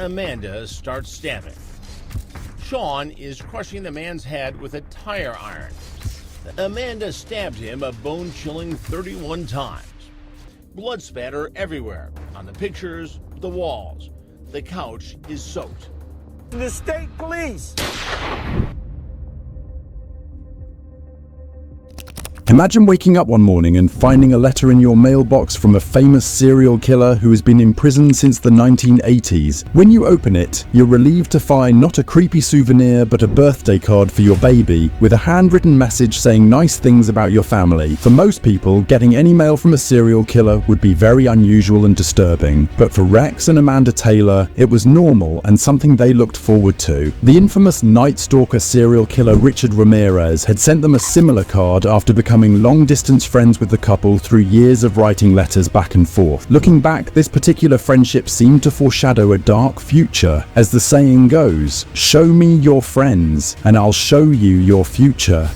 Amanda starts stabbing. Sean is crushing the man's head with a tire iron. Amanda stabs him a bone-chilling 31 times. Blood spatter everywhere, on the pictures, the walls. The couch is soaked. The state police! Imagine waking up one morning and finding a letter in your mailbox from a famous serial killer who has been in prison since the 1980s. When you open it, you're relieved to find not a creepy souvenir but a birthday card for your baby with a handwritten message saying nice things about your family. For most people, getting any mail from a serial killer would be very unusual and disturbing, but for Rex and Amanda Taylor, it was normal and something they looked forward to. The infamous Night Stalker serial killer Richard Ramirez had sent them a similar card after becoming long-distance friends with the couple through years of writing letters back and forth. Looking back, this particular friendship seemed to foreshadow a dark future. As the saying goes, show me your friends and I'll show you your future.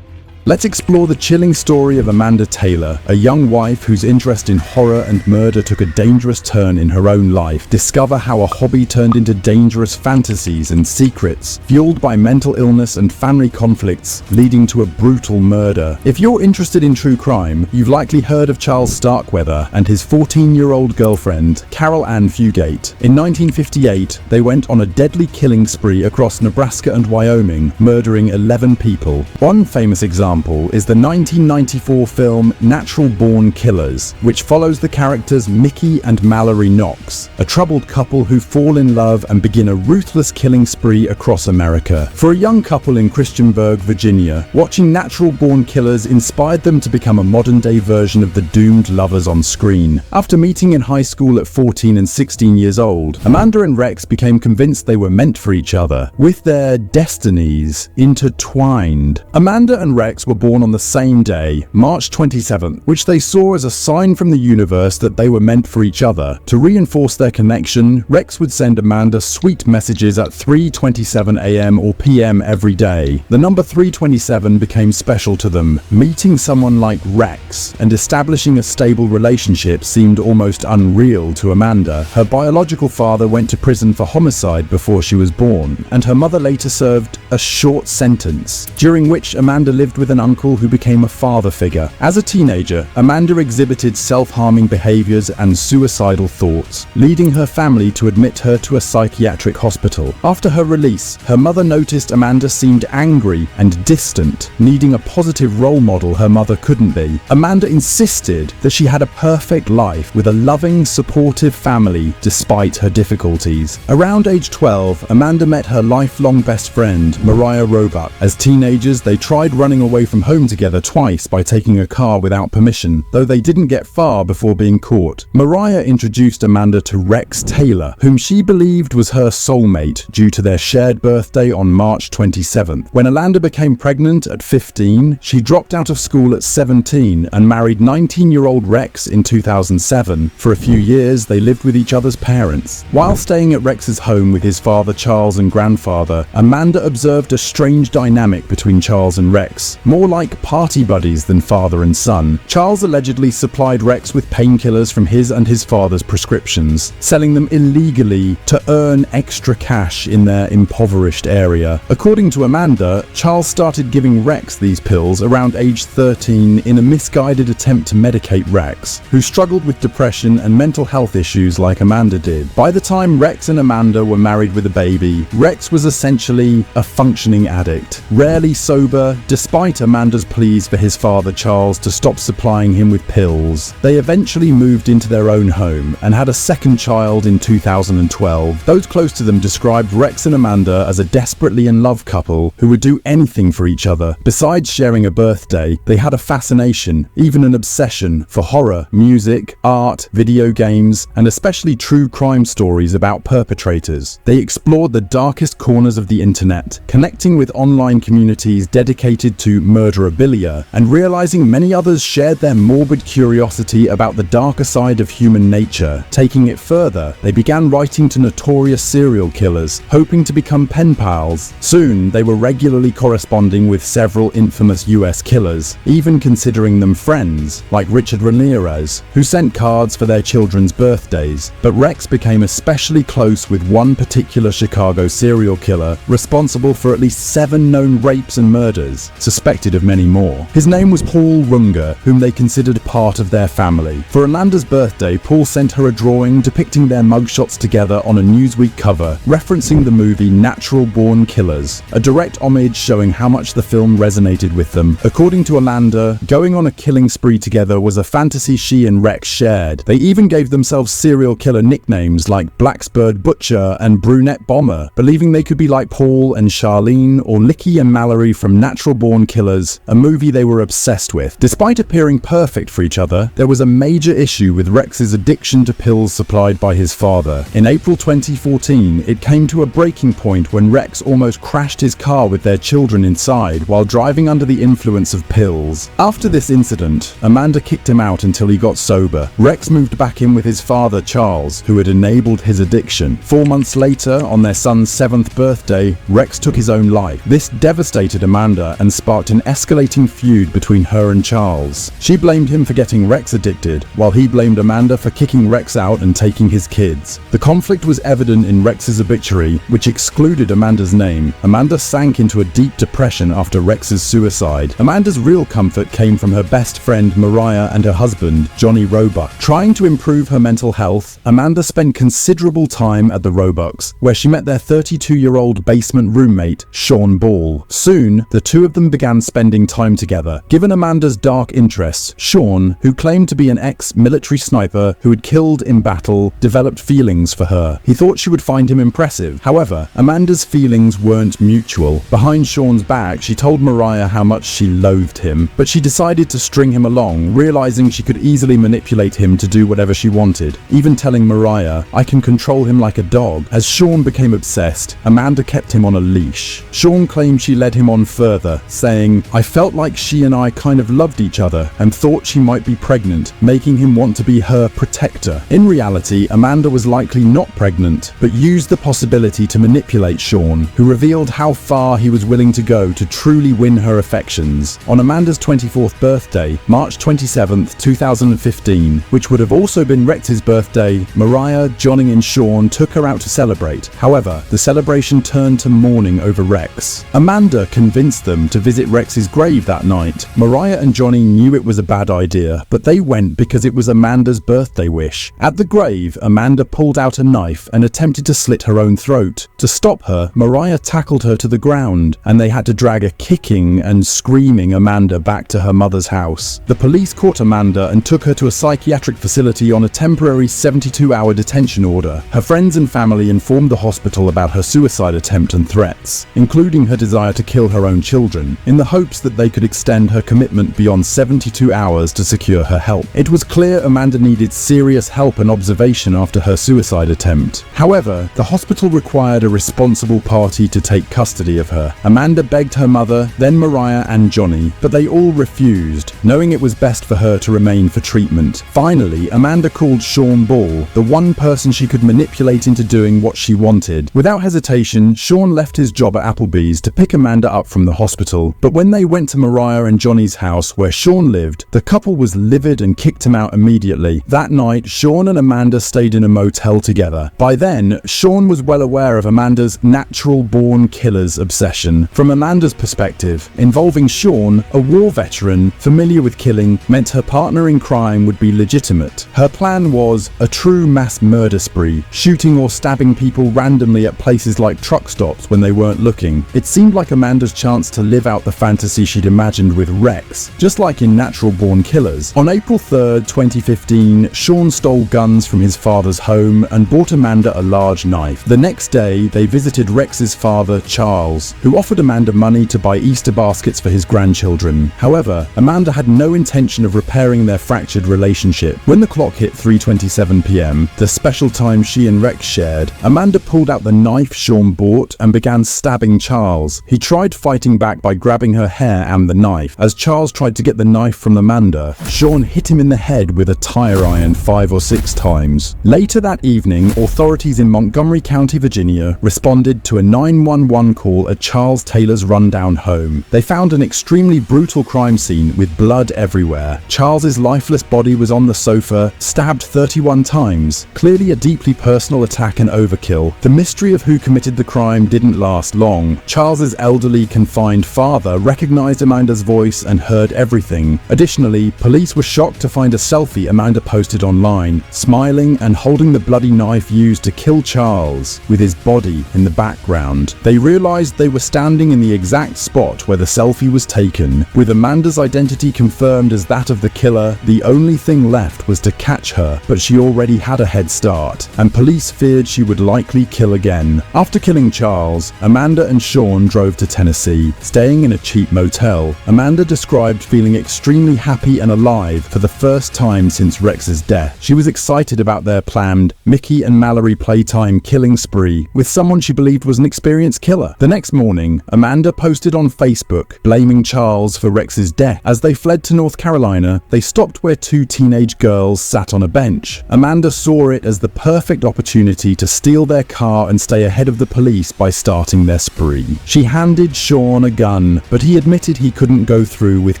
Let's explore the chilling story of Amanda Taylor, a young wife whose interest in horror and murder took a dangerous turn in her own life. Discover how a hobby turned into dangerous fantasies and secrets, fueled by mental illness and family conflicts, leading to a brutal murder. If you're interested in true crime, you've likely heard of Charles Starkweather and his 14-year-old girlfriend, Carol Ann Fugate. In 1958, they went on a deadly killing spree across Nebraska and Wyoming, murdering 11 people. One famous example is the 1994 film Natural Born Killers, which follows the characters Mickey and Mallory Knox, a troubled couple who fall in love and begin a ruthless killing spree across America. For a young couple in Christiansburg, Virginia, watching Natural Born Killers inspired them to become a modern-day version of the doomed lovers on screen. After meeting in high school at 14 and 16 years old, Amanda and Rex became convinced they were meant for each other, with their destinies intertwined. Amanda and Rex were born on the same day, March 27th, which they saw as a sign from the universe that they were meant for each other. To reinforce their connection, Rex would send Amanda sweet messages at 3:27 a.m. or p.m. every day. The number 327 became special to them. Meeting someone like Rex and establishing a stable relationship seemed almost unreal to Amanda. Her biological father went to prison for homicide before she was born, and her mother later served a short sentence, during which Amanda lived with an uncle who became a father figure. As a teenager, Amanda exhibited self-harming behaviors and suicidal thoughts, leading her family to admit her to a psychiatric hospital. After her release, her mother noticed Amanda seemed angry and distant, needing a positive role model her mother couldn't be. Amanda insisted that she had a perfect life with a loving, supportive family despite her difficulties. Around age 12, Amanda met her lifelong best friend, Mariah Roebuck. As teenagers, they tried running away from home together twice by taking a car without permission, though they didn't get far before being caught. Mariah introduced Amanda to Rex Taylor, whom she believed was her soulmate due to their shared birthday on March 27th. When Amanda became pregnant at 15, she dropped out of school at 17 and married 19-year-old Rex in 2007. For a few years, they lived with each other's parents. While staying at Rex's home with his father Charles and grandfather, Amanda observed a strange dynamic between Charles and Rex, more like party buddies than father and son. Charles allegedly supplied Rex with painkillers from his and his father's prescriptions, selling them illegally to earn extra cash in their impoverished area. According to Amanda, Charles started giving Rex these pills around age 13 in a misguided attempt to medicate Rex, who struggled with depression and mental health issues like Amanda did. By the time Rex and Amanda were married with a baby, Rex was essentially a functioning addict, rarely sober, despite Amanda's pleas for his father Charles to stop supplying him with pills. They eventually moved into their own home and had a second child in 2012. Those close to them described Rex and Amanda as a desperately in love couple who would do anything for each other. Besides sharing a birthday, they had a fascination, even an obsession, for horror, music, art, video games, and especially true crime stories about perpetrators. They explored the darkest corners of the internet, connecting with online communities dedicated to murderabilia, and realizing many others shared their morbid curiosity about the darker side of human nature. Taking it further, they began writing to notorious serial killers, hoping to become pen pals. Soon, they were regularly corresponding with several infamous US killers, even considering them friends, like Richard Ramirez, who sent cards for their children's birthdays. But Rex became especially close with one particular Chicago serial killer, responsible for at least 7 known rapes and murders, suspected of many more. His name was Paul Runger, whom they considered part of their family. For Amanda's birthday, Paul sent her a drawing depicting their mugshots together on a Newsweek cover, referencing the movie Natural Born Killers, a direct homage showing how much the film resonated with them. According to Amanda, going on a killing spree together was a fantasy she and Rex shared. They even gave themselves serial killer nicknames like Blacksburg Butcher and Brunette Bomber, believing they could be like Paul and Charlene or Licky and Mallory from Natural Born Killers, a movie they were obsessed with. Despite appearing perfect for each other, there was a major issue with Rex's addiction to pills supplied by his father. In April 2014, it came to a breaking point when Rex almost crashed his car with their children inside while driving under the influence of pills. After this incident, Amanda kicked him out until he got sober. Rex moved back in with his father, Charles, who had enabled his addiction. 4 months later, on their son's 7th birthday, Rex took his own life. This devastated Amanda and sparked an escalating feud between her and Charles. She blamed him for getting Rex addicted, while he blamed Amanda for kicking Rex out and taking his kids. The conflict was evident in Rex's obituary, which excluded Amanda's name. Amanda sank into a deep depression after Rex's suicide. Amanda's real comfort came from her best friend Mariah and her husband, Johnny Roebuck. Trying to improve her mental health, Amanda spent considerable time at the Roebucks, where she met their 32-year-old basement roommate, Sean Ball. Soon, the two of them began spending time together. Given Amanda's dark interests, Sean, who claimed to be an ex-military sniper who had killed in battle, developed feelings for her. He thought she would find him impressive. However, Amanda's feelings weren't mutual. Behind Sean's back, she told Mariah how much she loathed him, but she decided to string him along, realizing she could easily manipulate him to do whatever she wanted, even telling Mariah, "I can control him like a dog." As Sean became obsessed, Amanda kept him on a leash. Sean claimed she led him on further, saying, "I felt like she and I kind of loved each other and thought she might be pregnant, making him want to be her protector." In reality, Amanda was likely not pregnant, but used the possibility to manipulate Sean, who revealed how far he was willing to go to truly win her affections. On Amanda's 24th birthday, March 27th, 2015, which would have also been Rex's birthday, Mariah, Johnny and Sean took her out to celebrate. However, the celebration turned to mourning over Rex. Amanda convinced them to visit Rex's grave that night. Mariah and Johnny knew it was a bad idea, but they went because it was Amanda's birthday wish. At the grave, Amanda pulled out a knife and attempted to slit her own throat. To stop her, Mariah tackled her to the ground, and they had to drag a kicking and screaming Amanda back to her mother's house. The police caught Amanda and took her to a psychiatric facility on a temporary 72-hour detention order. Her friends and family informed the hospital about her suicide attempt and threats, including her desire to kill her own children, in the hopes that they could extend her commitment beyond 72 hours to secure her help. It was clear Amanda needed serious help and observation after her suicide attempt. However, the hospital required a responsible party to take custody of her. Amanda begged her mother, then Mariah and Johnny, but they all refused, knowing it was best for her to remain for treatment. Finally, Amanda called Sean Ball, the one person she could manipulate into doing what she wanted. Without hesitation, Sean left his job at Applebee's to pick Amanda up from the hospital, but when they went to Mariah and Johnny's house where Sean lived, the couple was livid and kicked him out immediately. That night, Sean and Amanda stayed in a motel together. By then, Sean was well aware of Amanda's natural-born killers obsession. From Amanda's perspective, involving Sean, a war veteran familiar with killing, meant her partner in crime would be legitimate. Her plan was a true mass murder spree, shooting or stabbing people randomly at places like truck stops when they weren't looking. It seemed like Amanda's chance to live out the fantasy she'd imagined with Rex, just like in Natural Born Killers. On April 3rd, 2015, Sean stole guns from his father's home and bought Amanda a large knife. The next day, they visited Rex's father, Charles, who offered Amanda money to buy Easter baskets for his grandchildren. However, Amanda had no intention of repairing their fractured relationship. When the clock hit 3:27 p.m., the special time she and Rex shared, Amanda pulled out the knife Sean bought and began stabbing Charles. He tried fighting back by grabbing holding her hair and the knife. As Charles tried to get the knife from Amanda, Sean hit him in the head with a tire iron 5 or 6 times. Later that evening, authorities in Montgomery County, Virginia, responded to a 911 call at Charles Taylor's rundown home. They found an extremely brutal crime scene with blood everywhere. Charles's lifeless body was on the sofa, stabbed 31 times. Clearly a deeply personal attack and overkill. The mystery of who committed the crime didn't last long. Charles's elderly, confined father recognized Amanda's voice and heard everything. Additionally, police were shocked to find a selfie Amanda posted online, smiling and holding the bloody knife used to kill Charles, with his body in the background. They realized they were standing in the exact spot where the selfie was taken. With Amanda's identity confirmed as that of the killer, the only thing left was to catch her, but she already had a head start, and police feared she would likely kill again. After killing Charles, Amanda and Sean drove to Tennessee, staying in a cheap motel. Amanda described feeling extremely happy and alive for the first time since Rex's death. She was excited about their planned Mickey and Mallory playtime killing spree with someone she believed was an experienced killer. The next morning, Amanda posted on Facebook, blaming Charles for Rex's death. As they fled to North Carolina, they stopped where 2 teenage girls sat on a bench. Amanda saw it as the perfect opportunity to steal their car and stay ahead of the police by starting their spree. She handed Sean a gun, but he admitted he couldn't go through with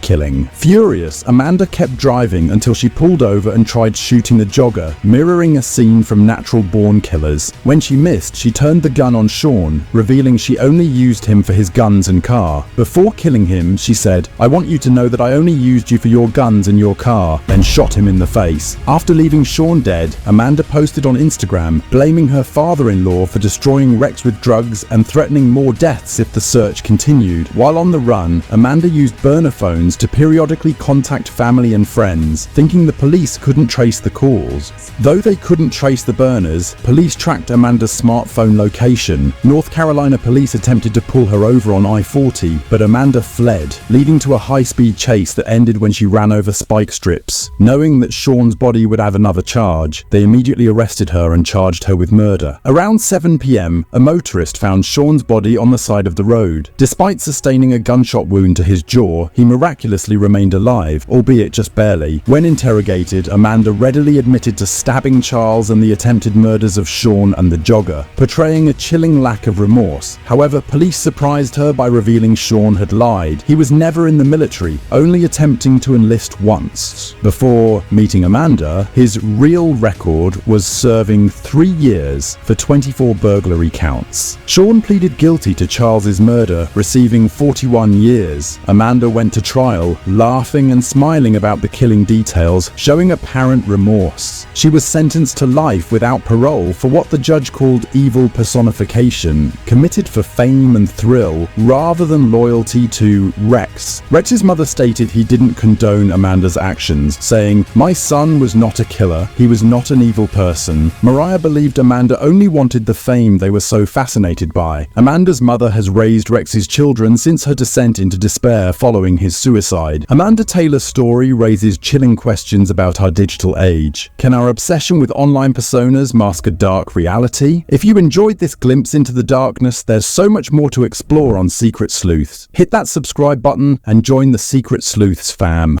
killing. Furious, Amanda kept driving until she pulled over and tried shooting the jogger, mirroring a scene from Natural Born Killers. When she missed, she turned the gun on Sean, revealing she only used him for his guns and car. Before killing him, she said, "I want you to know that I only used you for your guns and your car," then shot him in the face. After leaving Sean dead, Amanda posted on Instagram, blaming her father-in-law for destroying Rex with drugs and threatening more deaths if the search continued. While on the run, Amanda used burner phones to periodically contact family and friends, thinking the police couldn't trace the calls. Though they couldn't trace the burners, police tracked Amanda's smartphone location. North Carolina police attempted to pull her over on I-40, but Amanda fled, leading to a high-speed chase that ended when she ran over spike strips. Knowing that Sean's body would have another charge, they immediately arrested her and charged her with murder. Around 7 p.m., a motorist found Sean's body on the side of the road. Despite sustaining a gunshot wound to his jaw, he miraculously remained alive, albeit just barely. When interrogated, Amanda readily admitted to stabbing Charles and the attempted murders of Sean and the jogger, portraying a chilling lack of remorse. However, police surprised her by revealing Sean had lied. He was never in the military, only attempting to enlist once. Before meeting Amanda, his real record was serving 3 years for 24 burglary counts. Sean pleaded guilty to Charles's murder, receiving 41 years. Amanda went to trial, laughing and smiling about the killing details, showing apparent remorse. She was sentenced to life without parole for what the judge called evil personification, committed for fame and thrill rather than loyalty to Rex. Rex's mother stated he didn't condone Amanda's actions, saying, "My son was not a killer. He was not an evil person." Mariah believed Amanda only wanted the fame they were so fascinated by. Amanda's mother has raised Rex's children since her descent into despair following his suicide. Amanda Taylor's story raises chilling questions about our digital age. Can our obsession with online personas mask a dark reality? If you enjoyed this glimpse into the darkness, there's so much more to explore on Secret Sleuths. Hit that subscribe button and join the Secret Sleuths fam.